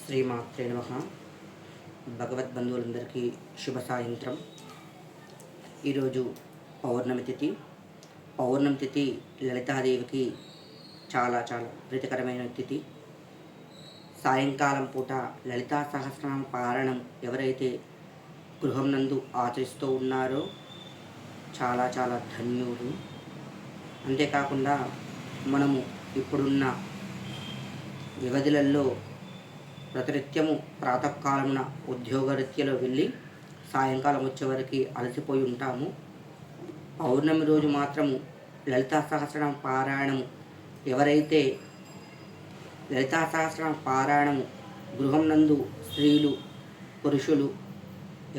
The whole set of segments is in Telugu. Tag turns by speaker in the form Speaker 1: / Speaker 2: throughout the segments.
Speaker 1: శ్రీమాత్రే నమః. భగవద్బంధువులందరికీ శుభ సాయంత్రం. ఈరోజు పౌర్ణమి తిథి. పౌర్ణమి తిథి లలితాదేవికి చాలా ప్రీతికరమైన తిథి. సాయంకాలం పూట లలితా సహస్రనామ పారాయణం ఎవరైతే గృహం నందు ఆచరిస్తూ ఉన్నారో చాలా ధన్యులు. అంతేకాకుండా మనము ఇప్పుడున్న వ్యవధులలో ప్రతినిత్యము ప్రాతకాలమున ఉద్యోగరీత్యలో వెళ్ళి సాయంకాలం వచ్చేవరకు అలసిపోయి ఉంటాము. పౌర్ణమి రోజు మాత్రము లలితా సహస్రనామ పారాయణము ఎవరైతే లలితా సహస్రనామ పారాయణము గృహం నందు స్త్రీలు పురుషులు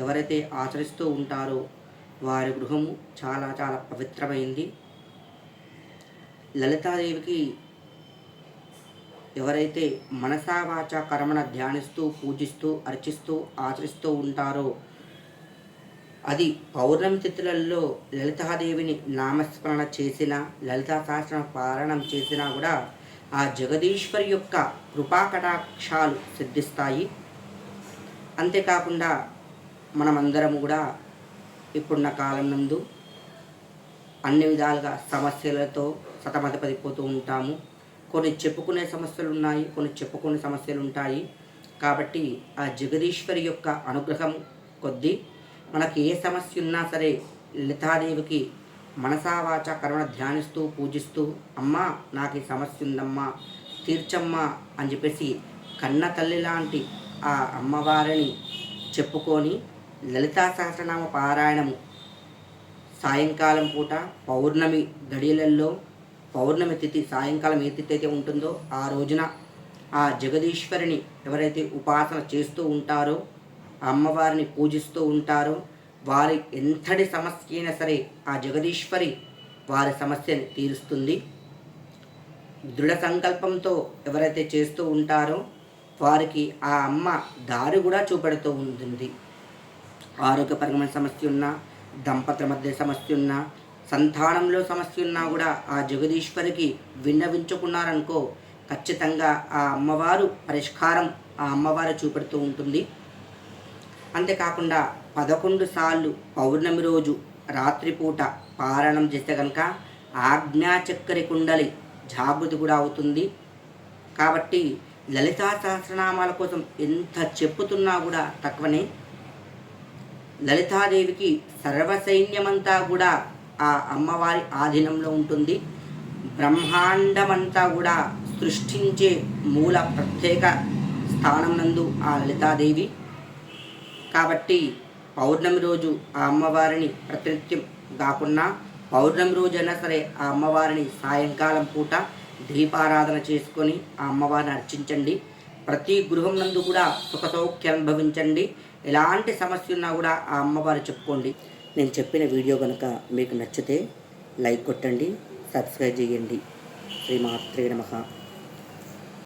Speaker 1: ఎవరైతే ఆచరిస్తూ ఉంటారో వారి గృహము చాలా పవిత్రమైంది. లలితాదేవికి ఎవరైతే మనసా వాచా కర్మణ ధ్యానిస్తూ పూజిస్తూ అర్చిస్తూ ఆచరిస్తూ ఉంటారో అది పౌర్ణమి తిథులలో లలితాదేవిని నామస్మరణ చేసిన లలితా సహస్ర పారాయణం చేసినా కూడా ఆ జగదీశ్వరి యొక్క కృపాకటాక్షాలు సిద్ధిస్తాయి. అంతేకాకుండా మనమందరము కూడా ఇప్పుడున్న కాలం నందు అన్ని విధాలుగా సమస్యలతో సతమతపడిపోతూ ఉంటాము. కొన్ని చెప్పుకునే సమస్యలు ఉన్నాయి, కొన్ని చెప్పుకునే సమస్యలు ఉంటాయి. కాబట్టి ఆ జగదీశ్వరి యొక్క అనుగ్రహం కొద్దీ మనకి ఏ సమస్య ఉన్నా సరే లలితాదేవికి మనసా వాచ కర్మణ ధ్యానిస్తూ పూజిస్తూ అమ్మా నాకు ఈ సమస్య ఉందమ్మా తీర్చమ్మా అని చెప్పేసి కన్న తల్లి లాంటి ఆ అమ్మవారిని చెప్పుకొని లలితా సహస్రనామ పారాయణము సాయంకాలం పూట పౌర్ణమి గడియలలో పౌర్ణమి తిథి సాయంకాలం ఏ తిథి అయితే ఉంటుందో ఆ రోజున ఆ జగదీశ్వరిని ఎవరైతే ఉపాసన చేస్తూ ఉంటారో ఆ అమ్మవారిని పూజిస్తూ ఉంటారో వారి ఎంతటి సమస్య అయినా సరే ఆ జగదీశ్వరి వారి సమస్యని తీరుస్తుంది. దృఢ సంకల్పంతో ఎవరైతే చేస్తూ ఉంటారో వారికి ఆ అమ్మ దారి కూడా చూపెడుతూ ఉంటుంది. ఆరోగ్యపరమైన సమస్య ఉన్నా, దంపతుల మధ్య సమస్య ఉన్నా, సంతానంలో సమస్య ఉన్నా కూడా ఆ జగదీశ్వరికి విన్నవించుకున్నారనుకో ఖచ్చితంగా ఆ అమ్మవారు పరిష్కారం ఆ అమ్మవారు చూపెడుతూ ఉంటుంది. అంతేకాకుండా 11 సార్లు పౌర్ణమి రోజు రాత్రిపూట పారాయణం చేస్తే కనుక ఆజ్ఞాచక్రి కుండలి జాగృతి కూడా అవుతుంది. కాబట్టి లలితా సహస్రనామాల కోసం ఎంత చెప్పుతున్నా కూడా తక్కువనే. లలితాదేవికి సర్వసైన్యమంతా కూడా ఆ అమ్మవారి ఆధీనంలో ఉంటుంది. బ్రహ్మాండమంతా కూడా సృష్టించే మూల ప్రత్యేక స్థానం నందు ఆ లలితాదేవి. కాబట్టి పౌర్ణమి రోజు ఆ అమ్మవారిని ప్రతినిత్యం కాకుండా పౌర్ణమి రోజైనా సరే ఆ అమ్మవారిని సాయంకాలం పూట దీపారాధన చేసుకొని ఆ అమ్మవారిని అర్చించండి. ప్రతి గృహం నందు కూడా సుఖ సౌఖ్యం అనుభవించండి. ఎలాంటి సమస్య ఉన్నా కూడా ఆ అమ్మవారు చెప్పుకోండి. నేను చెప్పిన వీడియో కనుక మీకు నచ్చితే లైక్ కొట్టండి, సబ్స్క్రైబ్ చేయండి. శ్రీమాత్రే నమః.